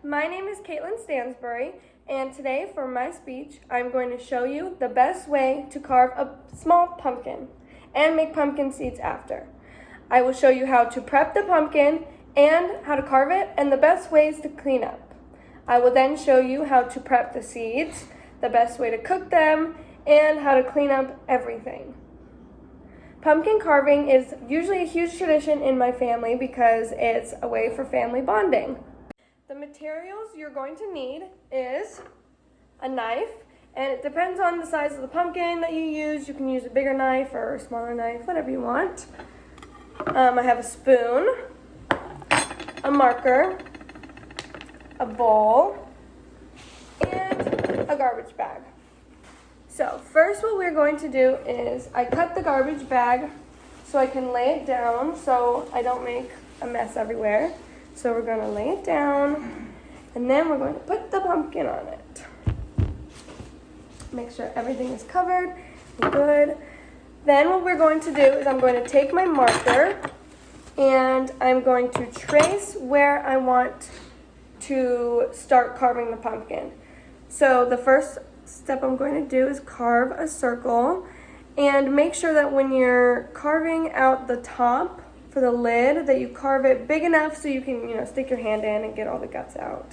My name is Caitlin Stansbury, and today for my speech, I'm going to show you the best way to carve a small pumpkin and make pumpkin seeds after. I will show you how to prep the pumpkin and how to carve it and the best ways to clean up. I will then show you how to prep the seeds, the best way to cook them, and how to clean up everything. Pumpkin carving is usually a huge tradition in my family because it's a way for family bonding. The materials you're going to need is a knife, and it depends on the size of the pumpkin that you use. You can use a bigger knife or a smaller knife, whatever you want. I have a spoon, a marker, a bowl, and a garbage bag. So first what we're going to do is I cut the garbage bag so I can lay it down so I don't make a mess everywhere. So we're going to lay it down, and then we're going to put the pumpkin on it. Make sure everything is covered and good. Then what we're going to do is I'm going to take my marker, and I'm going to trace where I want to start carving the pumpkin. So the first step I'm going to do is carve a circle, and make sure that when you're carving out the top for the lid that you carve it big enough so you can, stick your hand in and get all the guts out.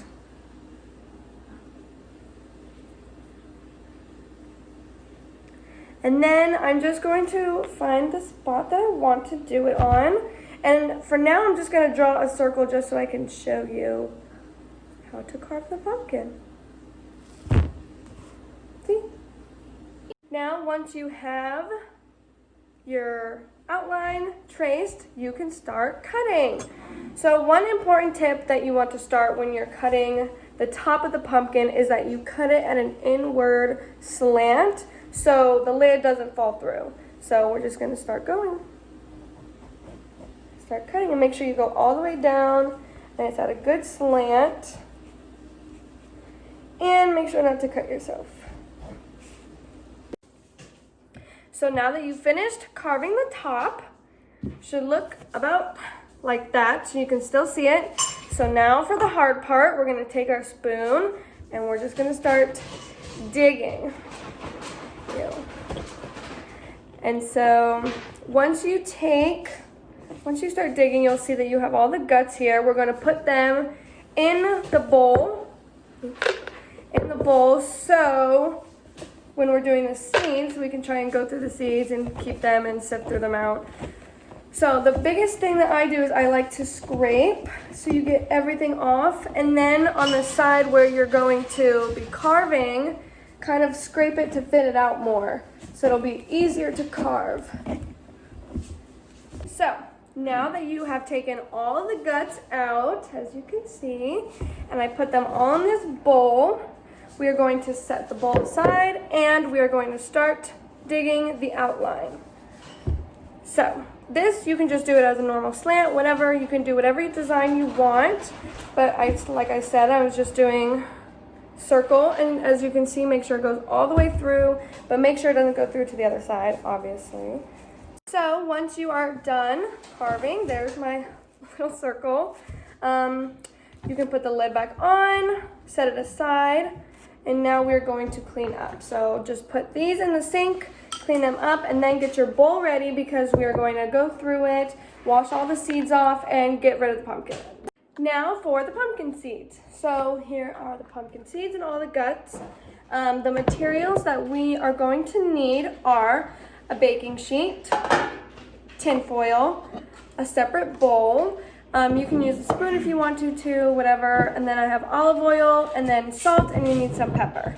And then I'm just going to find the spot that I want to do it on. And for now, I'm just going to draw a circle just so I can show you how to carve the pumpkin. See? Now, once you have your outline traced, you can start cutting. So one important tip that you want to start when you're cutting the top of the pumpkin is that you cut it at an inward slant so the lid doesn't fall through. So we're just going to start going. Start cutting and make sure you go all the way down and it's at a good slant. And make sure not to cut yourself. So now that you've finished carving the top, should look about like that so you can still see it. So now for the hard part, we're going to take our spoon and we're just going to start digging. And so once you start digging, you'll see that you have all the guts here. We're going to put them in the bowl. So when we're doing the seeds, we can try and go through the seeds and keep them and sift through them out. So the biggest thing that I do is I like to scrape so you get everything off. And then on the side where you're going to be carving, kind of scrape it to fit it out more. So it'll be easier to carve. So now that you have taken all the guts out, as you can see, and I put them all in this bowl, we are going to set the bowl aside and we are going to start digging the outline. So this, you can just do it as a normal slant, whatever. You can do whatever design you want. But like I said, I was just doing circle. And as you can see, make sure it goes all the way through, but make sure it doesn't go through to the other side, obviously. So once you are done carving, there's my little circle. You can put the lid back on, set it aside. And now we're going to clean up. So just put these in the sink, clean them up, and then get your bowl ready because we are going to go through it, wash all the seeds off, and get rid of the pumpkin. Now for the pumpkin seeds. So here are the pumpkin seeds and all the guts. The materials that we are going to need are a baking sheet, tin foil, a separate bowl. You can use a spoon if you want to, whatever. And then I have olive oil and then salt, and you need some pepper.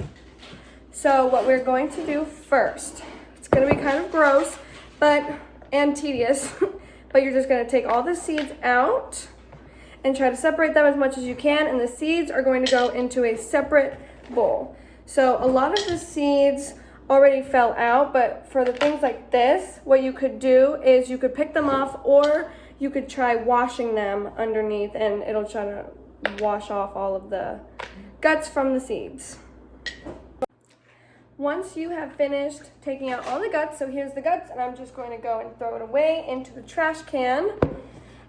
So what we're going to do first, it's going to be kind of gross and tedious, but you're just going to take all the seeds out and try to separate them as much as you can. And the seeds are going to go into a separate bowl. So a lot of the seeds already fell out, but for the things like this, what you could do is you could pick them off, or you could try washing them underneath and it'll try to wash off all of the guts from the seeds. Once you have finished taking out all the guts, so here's the guts, and I'm just going to go and throw it away into the trash can.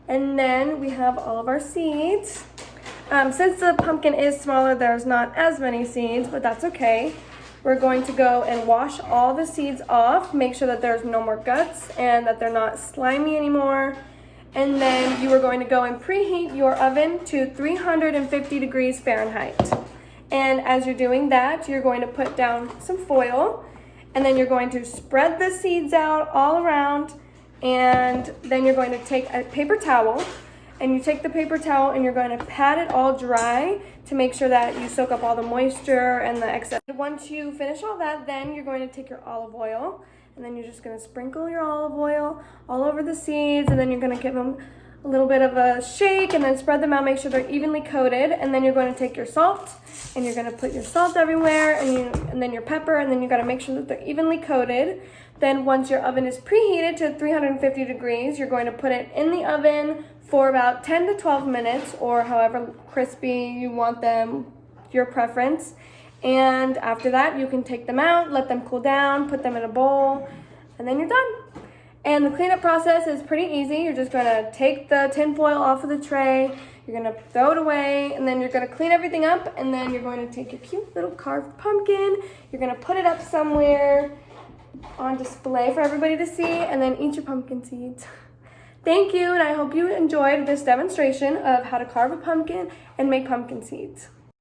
And then we have all of our seeds. Since the pumpkin is smaller, there's not as many seeds, but that's okay. We're going to go and wash all the seeds off, make sure that there's no more guts and that they're not slimy anymore. And then you are going to go and preheat your oven to 350 degrees Fahrenheit. And as you're doing that, you're going to put down some foil, and then you're going to spread the seeds out all around, and then you're going to take a paper towel, and you take the paper towel and you're going to pat it all dry to make sure that you soak up all the moisture and the excess. Once you finish all that, then you're going to take your olive oil, and then you're just going to sprinkle your olive oil all over the seeds, and then you're going to give them a little bit of a shake and then spread them out, make sure they're evenly coated. And then you're going to take your salt and you're going to put your salt everywhere, and then your pepper, and then you got to make sure that they're evenly coated. Then once your oven is preheated to 350 degrees, you're going to put it in the oven for about 10 to 12 minutes, or however crispy you want them, your preference. And after that, you can take them out, let them cool down, put them in a bowl, and then you're done. And the cleanup process is pretty easy. You're just gonna take the tin foil off of the tray, you're gonna throw it away, and then you're gonna clean everything up, and then you're going to take your cute little carved pumpkin, you're gonna put it up somewhere on display for everybody to see, and then eat your pumpkin seeds. Thank you, and I hope you enjoyed this demonstration of how to carve a pumpkin and make pumpkin seeds.